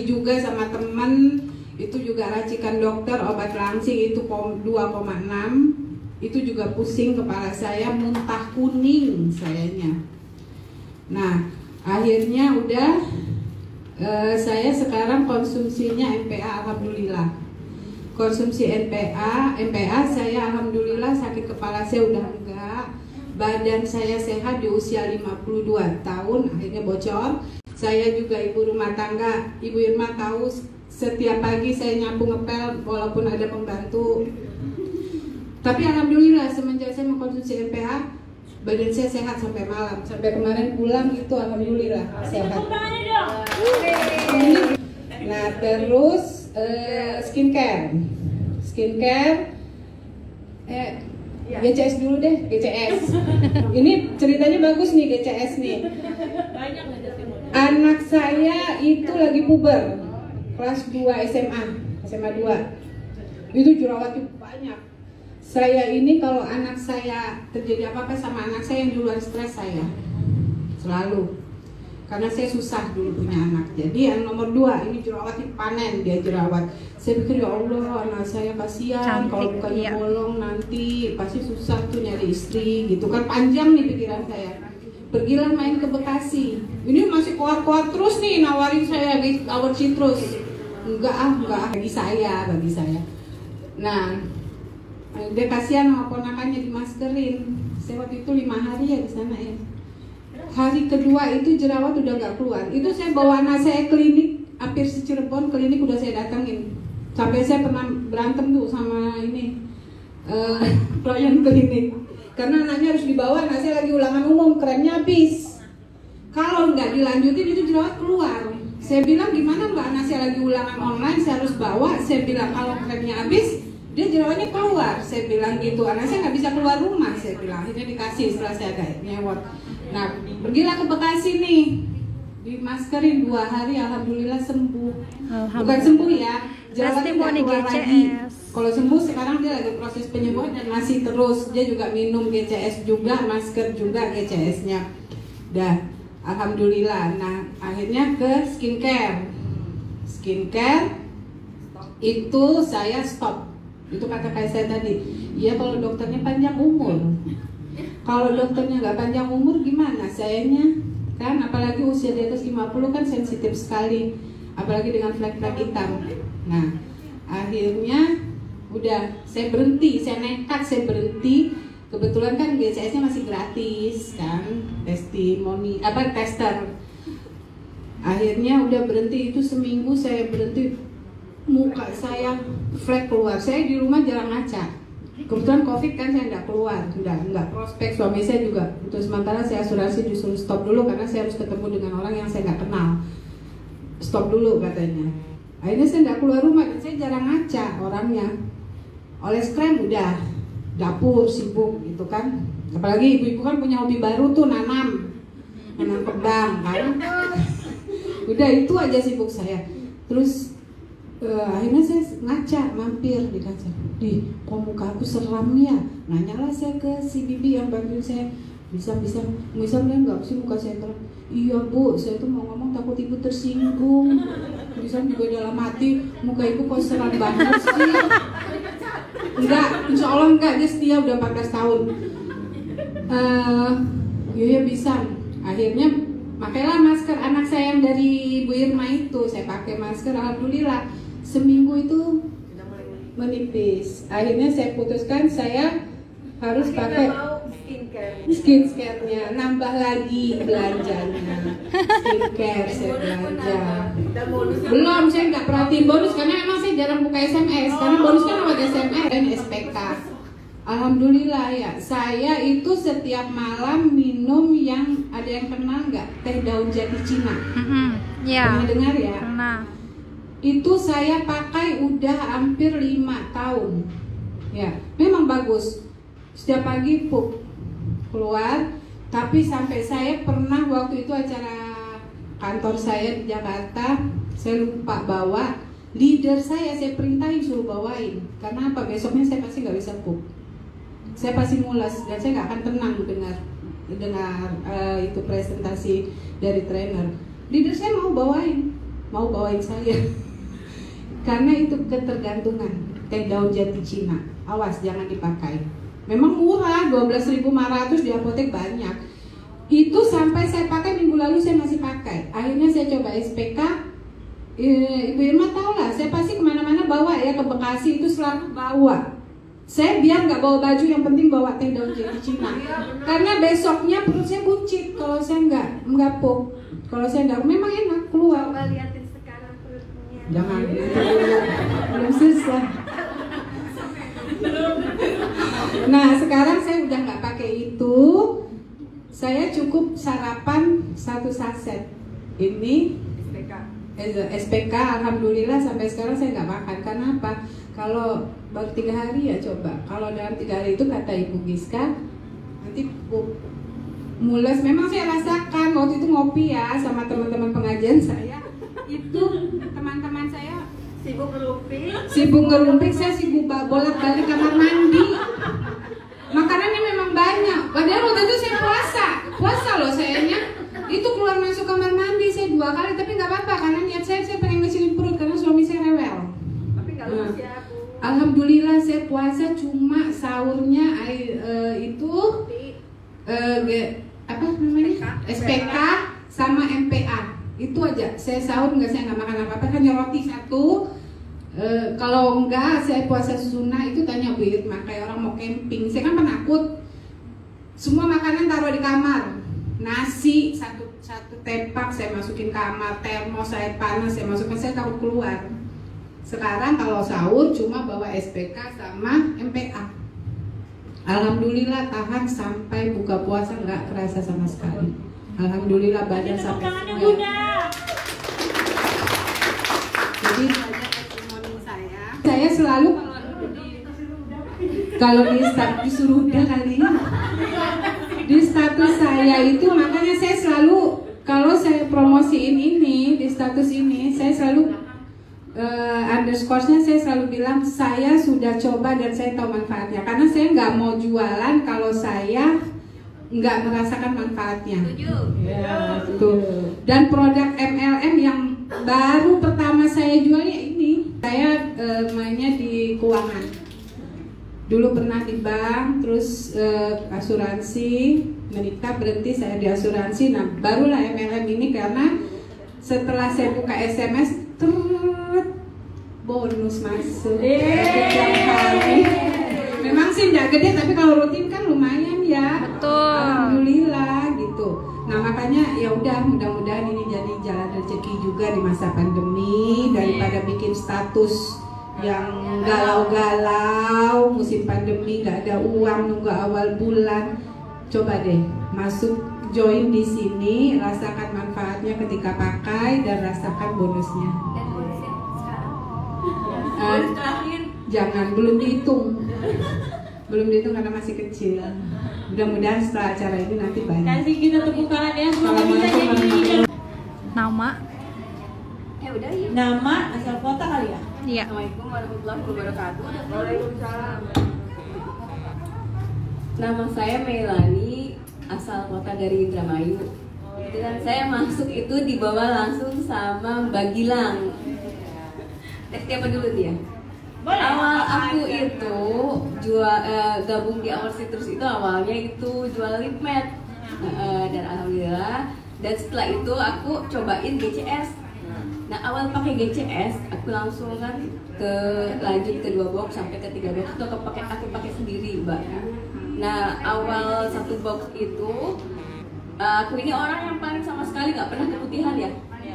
juga sama teman itu juga racikan dokter obat langsing itu 2,6 itu juga pusing kepala saya, muntah kuning sayanya. Nah akhirnya udah saya sekarang konsumsinya MPA, alhamdulillah. Konsumsi MPA saya alhamdulillah, sakit kepala saya udah enggak, badan saya sehat di usia 52 tahun akhirnya bocor. Saya juga ibu rumah tangga, Ibu Irma tahu setiap pagi saya nyapu ngepel walaupun ada pembantu. Tapi alhamdulillah semenjak saya mengkonsumsi MPA, badan saya sehat sampai malam, sampai kemarin pulang itu alhamdulillah sehat. Nah terus skincare GCS dulu deh, GCS. Ini ceritanya bagus nih GCS nih. Anak saya itu lagi puber, kelas 2 SMA 2. Itu jerawatnya banyak. Saya ini kalau anak saya terjadi apa-apa sama anak saya yang di luar stres saya selalu. Karena saya susah dulu punya anak. Jadi yang nomor 2 ini jerawatnya panen, dia jerawat. Saya pikir ya Allah anak saya kasihan kalau bukannya bolong nanti pasti susah tuh nyari istri gitu kan, panjang nih pikiran saya. Pergilah main ke Bekasi. Ini masih kuat-kuat terus nih nawarin saya Awar Citrus. Enggak bagi saya. Nah, dia kasihan sama ponakannya dimaskerin. Saya waktu itu 5 hari ya di sana ya. Hari kedua itu jerawat udah nggak keluar. Itu saya bawa anak saya klinik, hampir Cirebon klinik udah saya datangin. Sampai saya pernah berantem tuh sama ini klien klinik. Karena anaknya harus dibawa, anak saya lagi ulangan umum, kremnya habis. Kalau nggak dilanjutin itu jerawat keluar. Saya bilang gimana mbak, anak saya lagi ulangan online, saya harus bawa. Saya bilang kalau kremnya habis, dia jerawatnya keluar. Saya bilang gitu, anak saya nggak bisa keluar rumah. Saya bilang, akhirnya dikasih setelah saya ada nyewot. Nah, pergilah ke Bekasi nih, dimaskerin 2 hari, alhamdulillah sembuh. Bukan sembuh ya, jerawatnya nggak keluar lagi. Kalau sembuh sekarang dia lagi proses penyembuhan dan masih terus. Dia juga minum GCS juga, masker juga GCS-nya. Dah, alhamdulillah. Nah, akhirnya ke skincare itu saya stop. Itu kata saya tadi, ya kalau dokternya panjang umur. Kalau dokternya nggak panjang umur gimana? Sayangnya kan, apalagi usia di atas 50 kan sensitif sekali, apalagi dengan flek-flek hitam. Nah, akhirnya udah saya berhenti, saya nekat saya berhenti. Kebetulan kan GCS-nya masih gratis kan, tester. Akhirnya udah berhenti, itu seminggu saya berhenti, muka saya flek keluar. Saya di rumah jarang ngaca. Kebetulan COVID kan saya nggak keluar, nggak prospek. Suami saya juga untuk sementara saya asuransi disuruh stop dulu karena saya harus ketemu dengan orang yang saya nggak kenal. Stop dulu katanya. Akhirnya saya nggak keluar rumah dan saya jarang ngaca orangnya. Oles krem udah, dapur sibuk gitu kan. Apalagi ibu-ibu kan punya hobi baru tuh, nanam kembang kan. Udah itu aja sibuk saya. Terus akhirnya saya ngaca, mampir di kaca. Kok muka aku seram ya? Nanyalah saya ke si bibi yang bantuin saya. Bisa nggak sih muka saya terang? Iya bu, saya tuh mau ngomong takut ibu tersinggung. Bisa juga dalam hati, muka ibu kok seram banget sih. Enggak, insya Allah enggak, dia setia udah 14 tahun. Iya bisa. Akhirnya pakailah masker anak saya yang dari Bu Irma itu. Saya pakai masker, alhamdulillah seminggu itu menipis. Akhirnya saya putuskan saya harus pakai skincare-nya, nambah lagi belanjanya. Skincare saya belanja. Belum, saya nggak perhatiin bonus karena emang saya jarang buka SMS. Karena bonus kan lewat SMS dan SPK. Alhamdulillah ya, saya itu setiap malam minum yang ada yang kenal nggak, teh daun jati Cina. Pernah dengar ya? Pernah. Itu saya pakai udah hampir 5 tahun. Ya, memang bagus. Setiap pagi keluar, tapi sampai saya pernah waktu itu acara kantor saya di Jakarta, saya lupa bawa. Leader saya perintahin suruh bawain. Karena apa? Besoknya saya pasti nggak bisa saya pasti mulas dan saya nggak akan tenang dengar itu presentasi dari trainer. Leader saya mau bawain, mau bawain saya. Karena itu ketergantungan. Teh daun jati Cina, awas jangan dipakai. Memang murah, 12.500 di apotek banyak. Itu sampai saya pakai minggu lalu saya masih pakai. Akhirnya saya coba SPK. Ibu Irma tahu lah, saya pasti kemana-mana bawa ya, ke Bekasi itu selalu bawa. Saya biar nggak bawa baju, yang penting bawa teh daun jati Cina. Karena besoknya perut saya buncit kalau saya nggak pop. Kalau saya nggak, memang enak keluar. Coba liatin sekarang perutnya. Jangan, belum selesai. Nah sekarang saya udah nggak pakai itu. Saya cukup sarapan 1 saset. Ini SPK, alhamdulillah sampai sekarang saya nggak makan. Karena apa? Kalau baru 3 hari ya coba. Kalau dalam 3 hari itu kata Ibu Giska nanti mules. Memang saya rasakan waktu itu ngopi ya sama teman-teman pengajian saya. Itu teman-teman saya sibuk ngerumpik, saya sibuk bolak-balik kamar mandi. Makanannya memang banyak. Padahal waktu itu saya puasa loh sayanya. Itu keluar masuk kamar mandi saya 2 kali, tapi nggak apa-apa karena niat saya pengen ngecilin perut karena suami saya rewel. Tapi nggak lulus ya, Bu. Alhamdulillah saya puasa cuma sahurnya itu apa namanya SPK sama MPA. Itu aja. Saya sahur saya nggak makan apa-apa, hanya roti 1. Kalau enggak saya puasa sunnah itu tanya Bu Irma, kayak orang mau camping. Saya kan penakut. Semua makanan taruh di kamar. Nasi satu tepak saya masukin kamar, termos air panas saya masukkan, saya takut keluar. Sekarang kalau sahur cuma bawa SPK sama MPA. Alhamdulillah tahan sampai buka puasa nggak kerasa sama sekali. Alhamdulillah badan sampai semuanya. Jadi saya selalu kalau di status disuruh udah kali di status saya itu, makanya saya selalu kalau saya promosiin ini di status ini saya selalu underscore-nya saya selalu bilang saya sudah coba dan saya tahu manfaatnya, karena saya nggak mau jualan kalau saya nggak merasakan manfaatnya. Ya, betul. Dan produk MLM yang baru pertama saya jual ya ini. Saya mainnya di keuangan. Dulu pernah di bank, terus asuransi, menikah berhenti saya di asuransi. Nah, barulah MLM ini karena setelah saya buka SMS, bonus masuk. Setiap hari. Memang sih nggak gede, tapi kalau rutin kan lumayan ya. Betul. Alhamdulillah gitu. Nah makanya ya udah, mudah-mudahan ini jadi jalan rezeki juga di masa pandemi, daripada bikin status yang galau-galau musim pandemi, nggak ada uang, nunggu awal bulan. Coba deh masuk, join di sini, rasakan manfaatnya ketika pakai dan rasakan bonusnya. Dan bonusnya sekarang. Jangan, belum dihitung karena masih kecil. Mudah-mudahan setelah acara ini nanti banyak. Kasih kita tepuk tangan ya, semoga bisa jadi. Nama? Udah ya. Nama asal kota kali ya? Iya. Assalamualaikum warahmatullahi wabarakatuh. Waalaikumsalam. Nama saya Melani, asal kota dari Indramayu. Dan saya masuk itu dibawa langsung sama Mbak Gilang. Siapa dulu dia? Boleh. Awal aku itu gabung di Awal Citrus itu awalnya itu jual lip matte. Dan alhamdulillah, dan setelah itu aku cobain GCS. Nah awal pakai GCS aku langsung kan lanjut ke 2 box sampai ke 3 box itu aku pakai sendiri, Mbak. Nah awal 1 box itu aku ini orang yang paling sama sekali nggak pernah keputihan ya,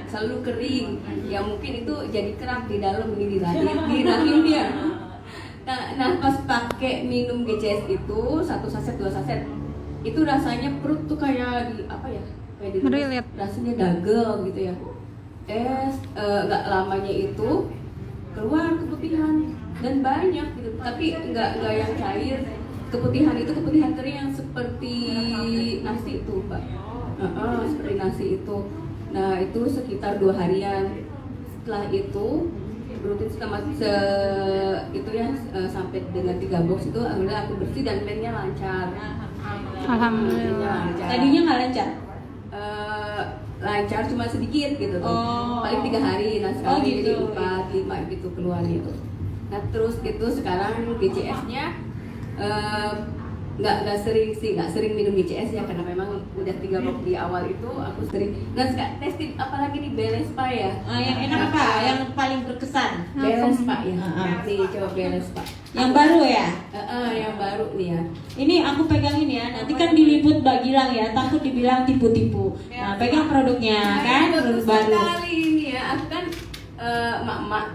selalu kering. Ya mungkin itu jadi kerak di dalam ini di rahim dia. Nah pas pakai minum GCS itu 1 saset 2 saset itu rasanya perut tuh kayak di apa ya, kayak di rasanya dagel gitu ya. Nggak lamanya itu keluar keputihan dan banyak gitu, tapi nggak yang cair. Keputihan itu keputihan kering yang seperti nasi itu, Mbak. Seperti nasi itu. Nah itu sekitar 2 harian. Setelah itu rutin itu ya sampai dengan 3 box itu alhamdulillah aku bersih dan mainnya lancar. Alhamdulillah. Tadinya nggak lancar? lancar cuma sedikit gitu tuh. Oh. Paling 3 hari, nah sekarang Oh, gitu. jadi 4, 5 gitu keluar gitu. Nah terus itu sekarang GCS-nya nggak sering minum GCS ya, karena memang udah 3 box di awal itu aku sering. Nah sekarang testing apalagi nih Belespa ya. Yang enak apa? Yang paling berkesan? Belespa ya. Nih coba Belespa. Yang baru ya? Yang baru nih ya. Ini aku pegangin ya. Nanti kan diliput Mbak Gilang ya. Takut dibilang tipu-tipu. Nah, pegang produknya kan, produk baru. Sekali ini ya. Aku kan emak-emak.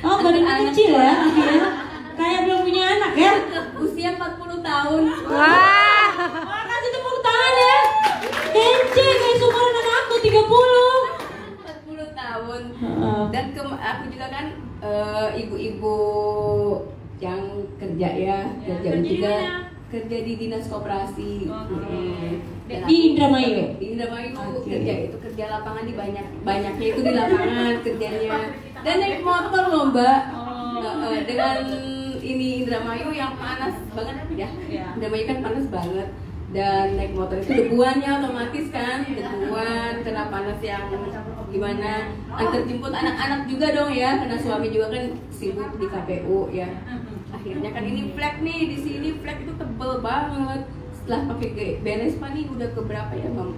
Oh, badan kecil ya, ya. Kayak belum punya anak ya? Usia 40 tahun. Wah. Wah, kasih tepuk tangan ya. Kece kayak seumuran anak aku 30. 40 tahun. Dan aku juga kan ibu-ibu yang kerja ya, kerja juga kerja di dinas koperasi. Di Indramayu. Di Indramayu kerja itu kerja lapangan di banyaknya itu di lapangan kerjanya. Dan naik motor loh Mbak. Dengan ini Indramayu yang panas banget ya. Indramayu kan panas banget. Dan naik motor itu debuannya otomatis kan, debuan, kena panas yang gimana, antar jemput anak-anak juga dong ya, karena suami juga kan sibuk di KPU ya. Akhirnya kan ini flek nih, di sini flek itu tebel banget. Setelah pakai Belespa nih udah keberapa ya Bang?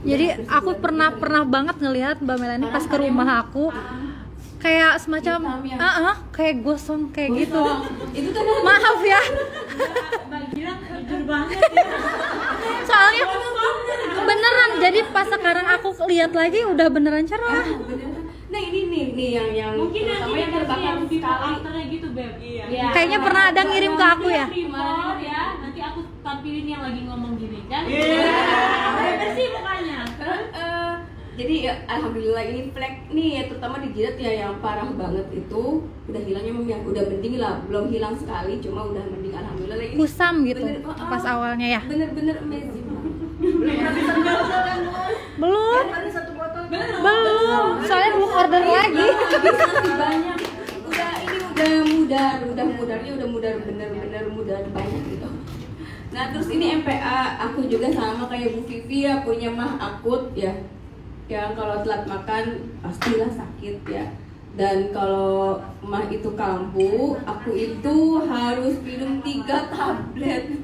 Jadi aku pernah banget ngelihat Mbak Melani pas ke rumah aku kayak semacam kayak gosong kayak gitu. Itu kan Maaf ya. Mbak Gilang jujur banget ya. Soalnya beneran, jadi pas sekarang aku lihat lagi udah beneran cerah. Nah ini nih yang Mungkin nanti pertama yang terbakar before sekali. afternya gitu, Beb. Iya. Kayaknya pernah ada ngirim ke aku ya. Before ya, nanti aku tampilin yang lagi ngomong gini kan. Udah bersih mukanya. Jadi ya, alhamdulillah ini flek nih ya, terutama di jidat ya yang parah banget itu udah hilangnya, yang udah mending lah, belum hilang sekali cuma udah mending alhamdulillah. Ini Kusam gitu bener, pas awalnya ya. bener-bener amazing. Belum. Soalnya belum order lagi. Banyak. Udah mudar bener-bener mudar banyak gitu. Nah terus ini MPA aku juga sama kayak Bu Vivi ya, punya mah akut ya. Yang kalau telat makan pastilah sakit ya. Dan kalau mah itu kambuh, aku itu harus minum 3 tablet.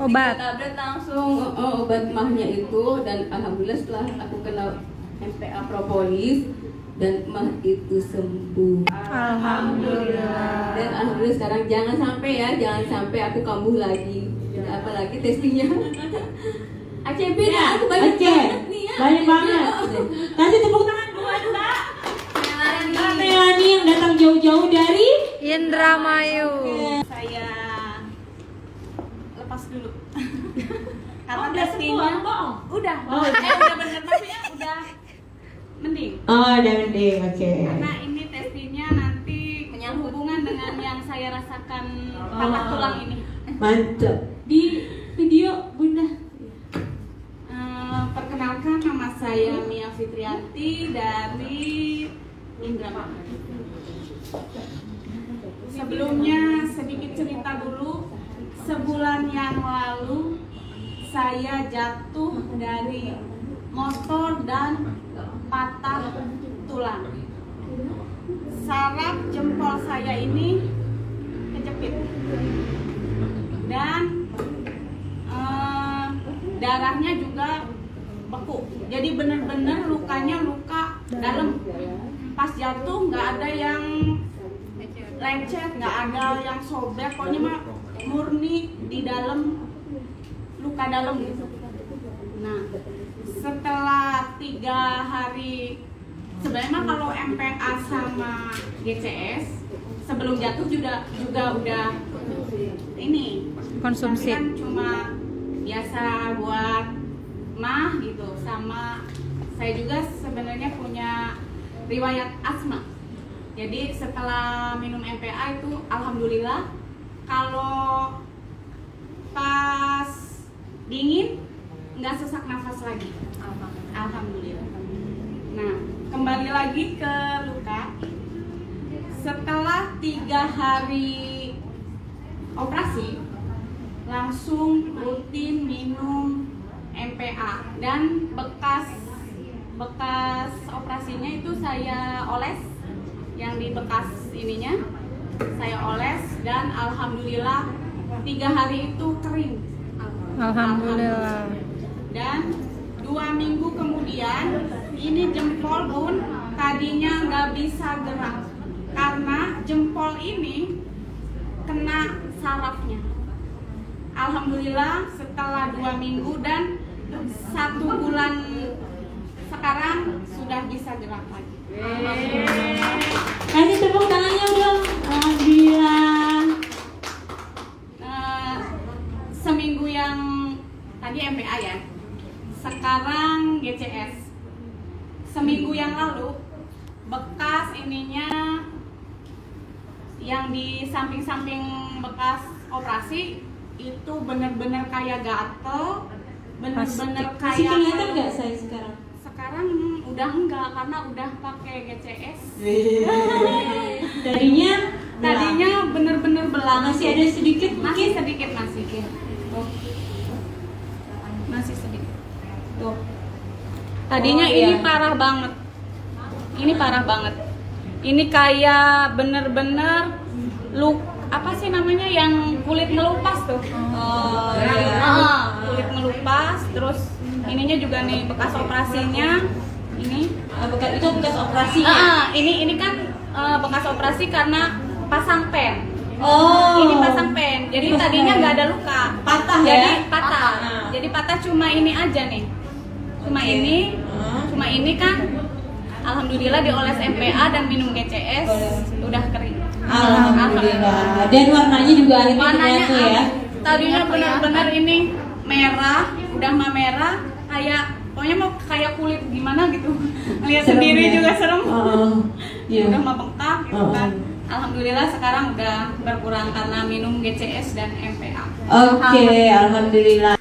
Obat. 3 tablet langsung obat mahnya itu. Dan alhamdulillah setelah aku kena MPA propolis dan mah itu sembuh. Alhamdulillah. Dan alhamdulillah sekarang jangan sampai aku kambuh lagi. Apalagi testingnya. ACB dah, aku banyak banget nih ya. Banyak banget. Kasih tepuk tangan buat Mbak Melani yang datang jauh-jauh dari Indramayu. Saya lepas dulu. Karena udah testingnya sembuh, bohong. udah bener maksudnya udah mending. Oh, udah mending, oke. Karena ini testingnya nanti hubungan dengan yang saya rasakan patah tulang ini. Mantap. Di video Bunda. Perkenalkan, nama saya Mia Fitrianti dari Indramayu. Sebelumnya sedikit cerita dulu. Sebulan yang lalu saya jatuh dari motor dan patah tulang. Saraf jempol saya ini kejepit dan darahnya juga beku. Jadi bener-bener lukanya luka dalam. Pas jatuh nggak ada yang lecet, nggak ada yang sobek, pokoknya mah murni di dalam, luka dalam gitu. Nah, setelah 3 hari, sebenarnya kalau MPA sama GCS sebelum jatuh juga udah ini Konsumsi. tapi kan cuma biasa buat mah gitu. Sama saya juga sebenarnya punya riwayat asma. Jadi setelah minum MPA itu alhamdulillah kalau pas dingin nggak sesak nafas lagi. Alhamdulillah. Nah, kembali lagi ke luka. Setelah 3 hari operasi langsung rutin minum MPA dan bekas operasinya itu saya oles, yang di bekas ininya saya oles, dan alhamdulillah 3 hari itu kering. Alhamdulillah. Dan 2 minggu kemudian ini jempol pun tadinya nggak bisa gerak karena jempol ini kena sarafnya. Alhamdulillah setelah 2 minggu dan 1 bulan sekarang sudah bisa gerak lagi. Kasih tepuk tangannya dong. Alhamdulillah. Seminggu yang tadi MPA ya, sekarang GCS. Seminggu yang lalu bekas ininya yang di samping-samping bekas operasi itu bener-bener kayak gatel, bener-bener Masih kayak. kelihatan nggak saya sekarang? Sekarang udah enggak karena udah pakai GCS. Tadinya bener-bener belang. Masih ada sedikit mungkin? Masih sedikit masih. Tuh. Masih sedikit. Tuh. Tadinya ini parah banget. Ini parah banget. Ini kayak bener-bener apa sih namanya yang kulit ngelupas tuh. Kulit ngelupas, terus ininya juga nih bekas operasinya. Ini itu bekas operasinya. ini kan bekas operasi karena pasang pen. Ini pasang pen. Jadi tadinya nggak ada luka. Patah jadi ya? patah. Jadi patah cuma ini aja nih. Cuma ini kan alhamdulillah dioles MPA dan minum GCS udah kering. Alhamdulillah. Dan warnanya juga akhirnya tuh ya. Tadinya benar-benar ini merah, udah mah merah, kayak pokoknya mau kayak kulit gimana gitu. Lihat sendiri ya? juga serem. Iya. Udah mah bengkak gitu kan. Alhamdulillah sekarang udah berkurang karena minum GCS dan MPA. Oke, alhamdulillah.